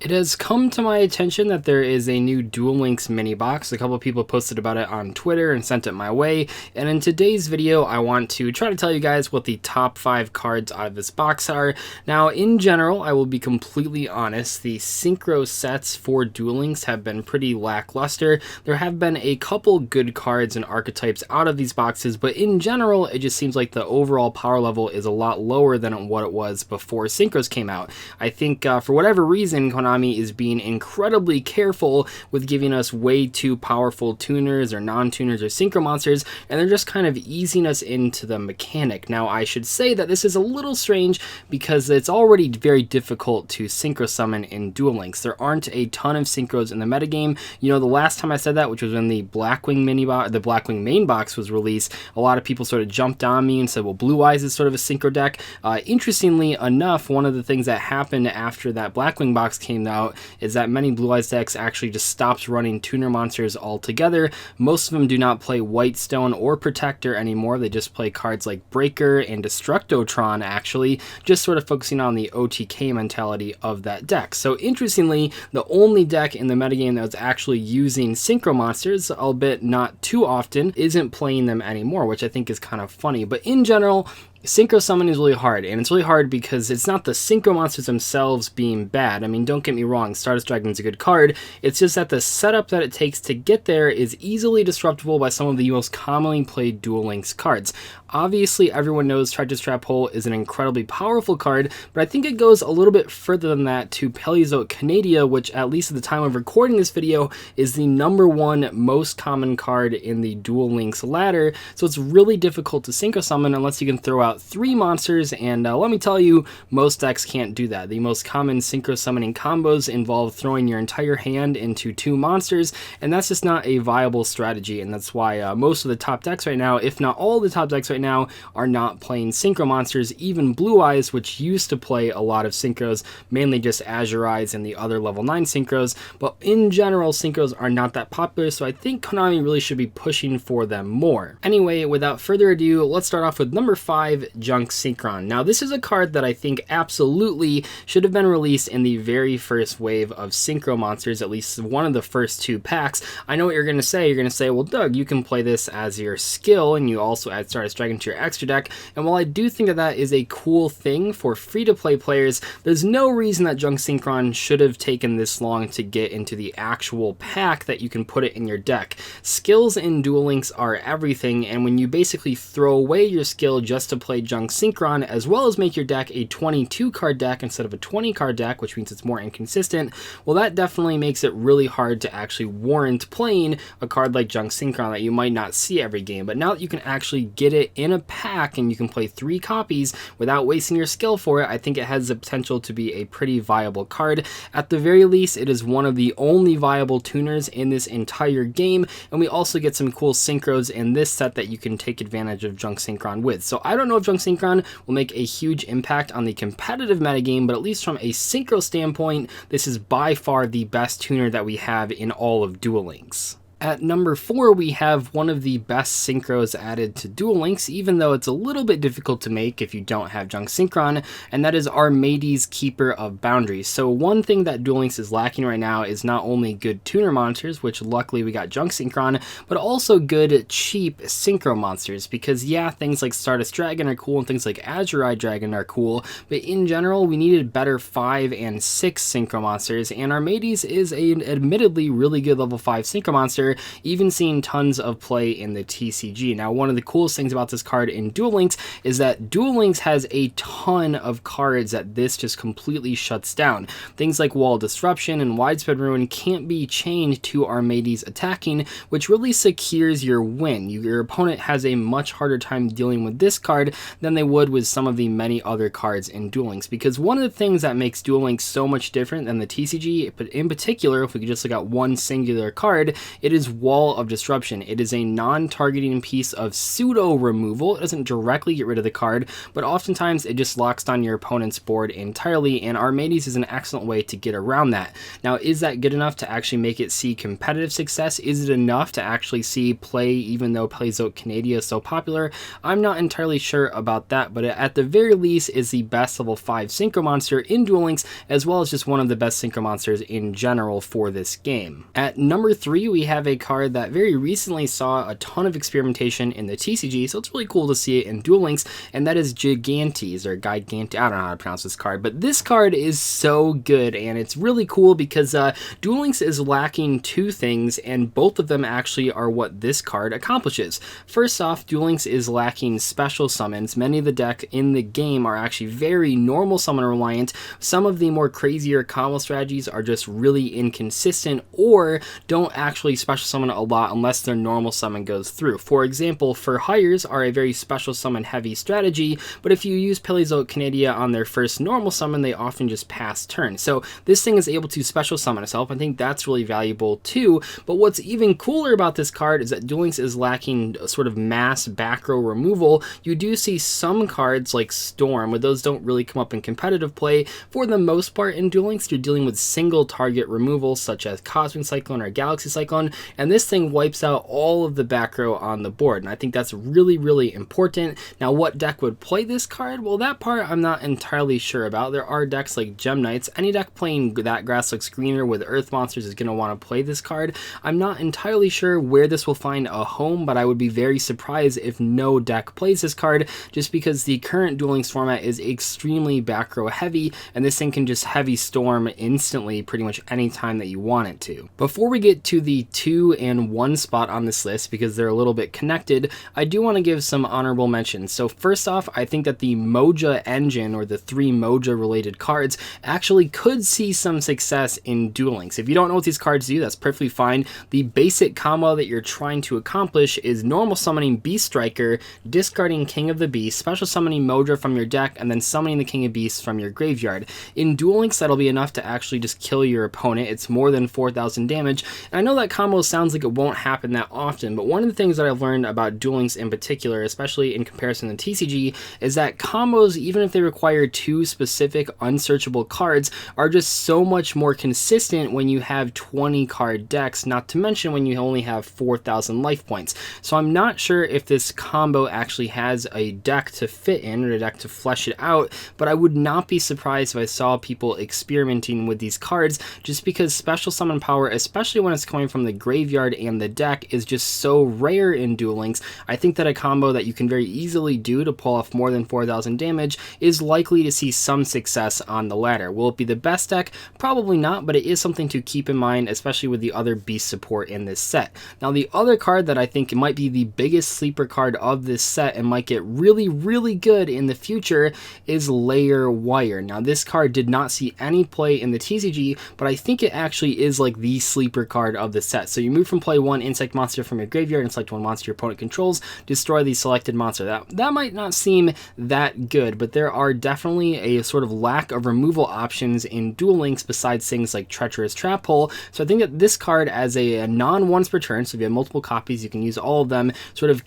It has come to my attention that there is a new Duel Links mini box. A couple of people posted about it on Twitter and sent it my way. And in today's video, I want to try to tell you guys what the top 5 cards out of this box are. Now, in general, I will be completely honest, the synchro sets for Duel Links have been pretty lackluster. There have been a couple good cards and archetypes out of these boxes, but in general, it just seems like the overall power level is a lot lower than what it was before synchros came out. I think for whatever reason, Konami is being incredibly careful with giving us way too powerful tuners or non-tuners or synchro monsters, and they're just kind of easing us into the mechanic. Now, I should say that this is a little strange because it's already very difficult to synchro summon in Duel Links. There aren't a ton of synchros in the metagame. You know, the last time I said that, which was when the Blackwing main box was released, a lot of people sort of jumped on me and said, well, Blue Eyes is sort of a synchro deck. Interestingly enough, one of the things that happened after that Blackwing box came out is that many Blue Eyes decks actually just stopped running tuner monsters altogether. Most of them do not play Whitestone or Protector anymore. They just play cards like Breaker and Destructotron, actually, just sort of focusing on the OTK mentality of that deck. So interestingly, the only deck in the metagame that was actually using synchro monsters, albeit not too often, isn't playing them anymore, which I think is kind of funny. But in general, synchro summon is really hard, and it's really hard because it's not the synchro monsters themselves being bad. I mean, don't get me wrong, Stardust Dragon's a good card. It's just that the setup that it takes to get there is easily disruptible by some of the most commonly played Duel Links cards. Obviously, everyone knows TRAPTRIX Trap Hole is an incredibly powerful card, but I think it goes a little bit further than that to PALEOZOIC CANADIA, which, at least at the time of recording this video, is the #1 most common card in the Duel Links ladder. So it's really difficult to synchro summon unless you can throw out 3 monsters, and let me tell you, most decks can't do that. The most common synchro summoning combos involve throwing your entire hand into 2 monsters, and that's just not a viable strategy, and that's why most of the top decks right now, if not all the top decks right now, are not playing synchro monsters. Even Blue Eyes, which used to play a lot of synchros, mainly just Azure Eyes and the other level 9 synchros, but in general, synchros are not that popular, so I think Konami really should be pushing for them more. Anyway, without further ado, let's start off with number 5, Junk Synchron. Now, this is a card that I think absolutely should have been released in the very first wave of synchro monsters, at least one of the first 2 packs. I know what you're going to say. You're going to say, well, Doug, you can play this as your skill, and you also add Stardust Dragon to your extra deck. And while I do think that that is a cool thing for free-to-play players, there's no reason that Junk Synchron should have taken this long to get into the actual pack that you can put it in your deck. Skills in Duel Links are everything, and when you basically throw away your skill just to play Junk Synchron, as well as make your deck a 22 card deck instead of a 20 card deck, which means it's more inconsistent, well, that definitely makes it really hard to actually warrant playing a card like Junk Synchron that you might not see every game. But now that you can actually get it in a pack and you can play 3 copies without wasting your skill for it, I think it has the potential to be a pretty viable card. At the very least, it is one of the only viable tuners in this entire game, and we also get some cool synchros in this set that you can take advantage of Junk Synchron with. So I don't know if Junk Synchron will make a huge impact on the competitive metagame, but at least from a synchro standpoint, this is by far the best tuner that we have in all of Duel Links. At number 4, we have one of the best synchros added to Duel Links, even though it's a little bit difficult to make if you don't have Junk Synchron, and that is Armades Keeper of Boundaries. So one thing that Duel Links is lacking right now is not only good tuner monsters, which luckily we got Junk Synchron, but also good cheap synchro monsters, because yeah, things like Stardust Dragon are cool and things like Azure Eye Dragon are cool, but in general, we needed better 5 and 6 synchro monsters, and Armades is an admittedly really good level 5 synchro monster, even seeing tons of play in the TCG. Now, one of the coolest things about this card in Duel Links is that Duel Links has a ton of cards that this just completely shuts down. Things like Wall Disruption and Widespread Ruin can't be chained to Armades attacking, which really secures your win. Your opponent has a much harder time dealing with this card than they would with some of the many other cards in Duel Links, because one of the things that makes Duel Links so much different than the TCG, but in particular, if we could just look at one singular card, it it is Wall of Disruption. It is a non-targeting piece of pseudo removal. It doesn't directly get rid of the card, but oftentimes it just locks down your opponent's board entirely, and Armades is an excellent way to get around that. Now, is that good enough to actually make it see competitive success? Is it enough to actually see play even though PALEOZOIC CANADIA is so popular? I'm not entirely sure about that, but at the very least is the best level 5 synchro monster in Duel Links, as well as just one of the best synchro monsters in general for this game. At number 3, we have a card that very recently saw a ton of experimentation in the TCG, so it's really cool to see it in Duel Links, and that is Gigantes, or Gigante, I don't know how to pronounce this card, but this card is so good, and it's really cool because Duel Links is lacking two things, and both of them actually are what this card accomplishes. First off, Duel Links is lacking special summons. Many of the deck in the game are actually very normal summon reliant. Some of the more crazier combo strategies are just really inconsistent or don't actually special summon a lot unless their normal summon goes through. For example, for hires are a very special summon heavy strategy, but if you use PALEOZOIC CANADIA on their first normal summon, they often just pass turn. So this thing is able to special summon itself. I think that's really valuable too, but what's even cooler about this card is that Duel Links is lacking a sort of mass back row removal. You do see some cards like Storm, but those don't really come up in competitive play. For the most part in Duel Links, you're dealing with single target removal such as Cosmic Cyclone or Galaxy Cyclone, and this thing wipes out all of the back row on the board, and I think that's really, really important. Now, what deck would play this card? Well, that part I'm not entirely sure about. There are decks like Gem Knights. Any deck playing That Grass Looks Greener with Earth Monsters is going to want to play this card. I'm not entirely sure where this will find a home, but I would be very surprised if no deck plays this card, just because the current Duel Links format is extremely back row heavy, and this thing can just heavy storm instantly pretty much any time that you want it to. Before we get to the 2 and 1 spot on this list, because they're a little bit connected, I do want to give some honorable mentions. So first off, I think that the Moja engine, or the 3 Moja related cards, actually could see some success in Duel Links. If you don't know what these cards do, that's perfectly fine. The basic combo that you're trying to accomplish is normal summoning Beast Striker, discarding King of the Beast, special summoning Moja from your deck, and then summoning the King of Beasts from your graveyard. In Duel Links, that'll be enough to actually just kill your opponent. It's more than 4,000 damage, and I know that combo sounds like it won't happen that often, but one of the things that I've learned about Duel Links in particular, especially in comparison to TCG, is that combos, even if they require 2 specific unsearchable cards, are just so much more consistent when you have 20 card decks, not to mention when you only have 4,000 life points. So I'm not sure if this combo actually has a deck to fit in, or a deck to flesh it out, but I would not be surprised if I saw people experimenting with these cards, just because special summon power, especially when it's coming from the graveyard and the deck, is just so rare in Duel Links. I think that a combo that you can very easily do to pull off more than 4,000 damage is likely to see some success on the ladder. Will it be the best deck? Probably not, but it is something to keep in mind, especially with the other beast support in this set. Now, the other card that I think might be the biggest sleeper card of this set and might get really, really good in the future is LAIR Wire. Now, this card did not see any play in the TCG, but I think it actually is like the sleeper card of the set. So you move from play 1 insect monster from your graveyard and select 1 monster your opponent controls, destroy the selected monster. That might not seem that good, but there are definitely a sort of lack of removal options in Duel Links besides things like Treacherous Trap Hole. So I think that this card, as a non-once per turn, so if you have multiple copies, you can use all of them, sort of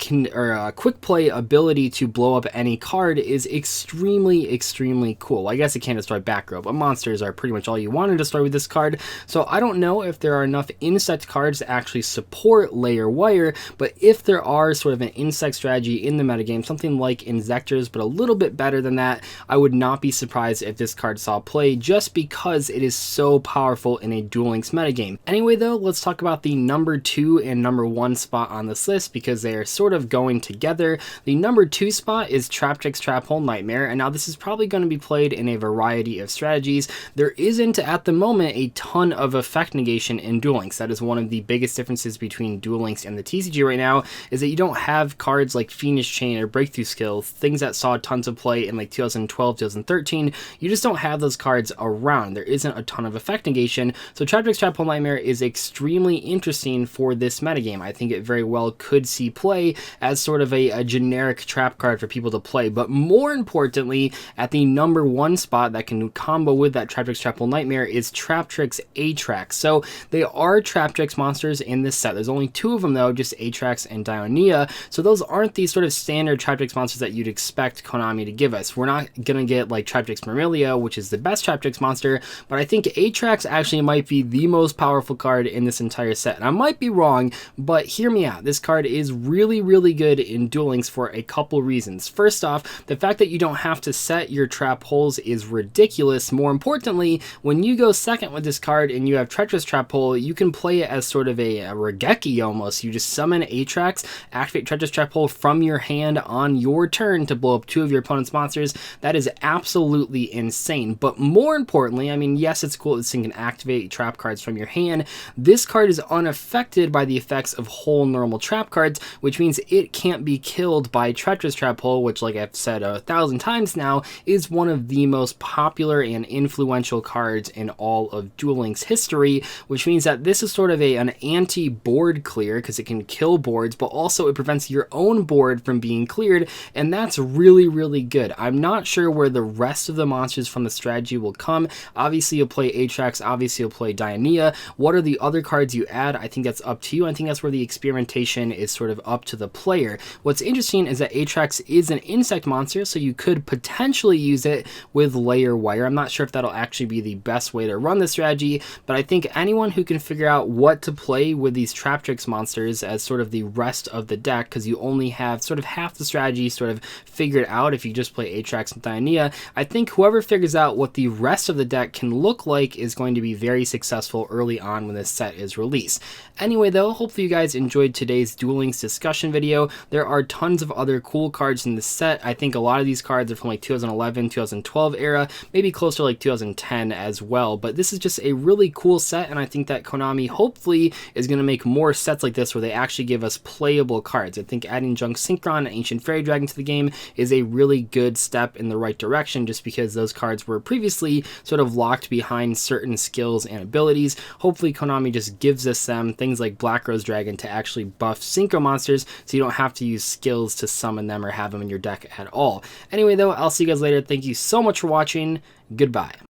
quick play ability to blow up any card is extremely, extremely cool. I guess it can't destroy back row, but monsters are pretty much all you want to destroy with this card. So I don't know if there are enough insect cards to actually support LAIR Wire, but if there are sort of an insect strategy in the metagame, something like Insectors, but a little bit better than that, I would not be surprised if this card saw play, just because it is so powerful in a Duel Links metagame. Anyway though, let's talk about the number 2 and number 1 spot on this list, because they are sort of going together. The number 2 spot is TRAPTRIX Trap Hole Nightmare, and now this is probably going to be played in a variety of strategies. There isn't at the moment a ton of effect negation in Duel Links. That is one of the biggest differences between Duel Links and the TCG right now, is that you don't have cards like Fiendish Chain or Breakthrough Skill, things that saw tons of play in like 2012, 2013. You just don't have those cards around. There isn't a ton of effect negation, so TRAPTRIX Trap Hole Nightmare is extremely interesting for this metagame. I think it very well could see play as sort of a generic trap card for people to play, but more importantly, at the number 1 spot that can combo with that TRAPTRIX Trap Hole Nightmare is TRAPTRIX ATRAX. So they are TRAPTRIX monsters monsters in this set. There's only 2 of them though, just ATRAX and Dionia, so those aren't these sort of standard TRAPTRIX monsters that you'd expect Konami to give us. We're not gonna get like TRAPTRIX Myrmilio, which is the best TRAPTRIX monster, but I think ATRAX actually might be the most powerful card in this entire set. And I might be wrong, but hear me out. This card is really, really good in Duel Links for a couple reasons. First off, the fact that you don't have to set your trap holes is ridiculous. More importantly, when you go second with this card and you have Treacherous Trap Hole, you can play it as sort of a Regeki almost. You just summon ATRAX, activate Treacherous Trap Hole from your hand on your turn to blow up 2 of your opponent's monsters. That is absolutely insane. But more importantly, I mean, yes, it's cool that this thing can activate trap cards from your hand. This card is unaffected by the effects of whole normal trap cards, which means it can't be killed by Treacherous Trap Hole, which, like I've said 1,000 times now, is one of the most popular and influential cards in all of Duel Links history, which means that this is sort of an anti-board clear, because it can kill boards, but also it prevents your own board from being cleared, and that's really, really good. I'm not sure where the rest of the monsters from the strategy will come. Obviously, you'll play ATRAX, obviously you'll play Dionia. What are the other cards you add? I think that's up to you. I think that's where the experimentation is sort of up to the player. What's interesting is that ATRAX is an insect monster, so you could potentially use it with LAIR Wire. I'm not sure if that'll actually be the best way to run the strategy, but I think anyone who can figure out what to play with these TRAPTRIX monsters as sort of the rest of the deck, because you only have sort of half the strategy sort of figured out if you just play ATRAX and Dionia, I think whoever figures out what the rest of the deck can look like is going to be very successful early on when this set is released. Anyway though, hopefully you guys enjoyed today's Duel Links discussion video. There are tons of other cool cards in this set. I think a lot of these cards are from like 2011, 2012 era, maybe closer to like 2010 as well, but this is just a really cool set, and I think that Konami hopefully is going to make more sets like this where they actually give us playable cards. I think adding Junk Synchron and Ancient Fairy Dragon to the game is a really good step in the right direction, just because those cards were previously sort of locked behind certain skills and abilities. Hopefully Konami just gives us them, things like Black Rose Dragon, to actually buff synchro monsters so you don't have to use skills to summon them or have them in your deck at all. Anyway though, I'll see you guys later. Thank you so much for watching. Goodbye.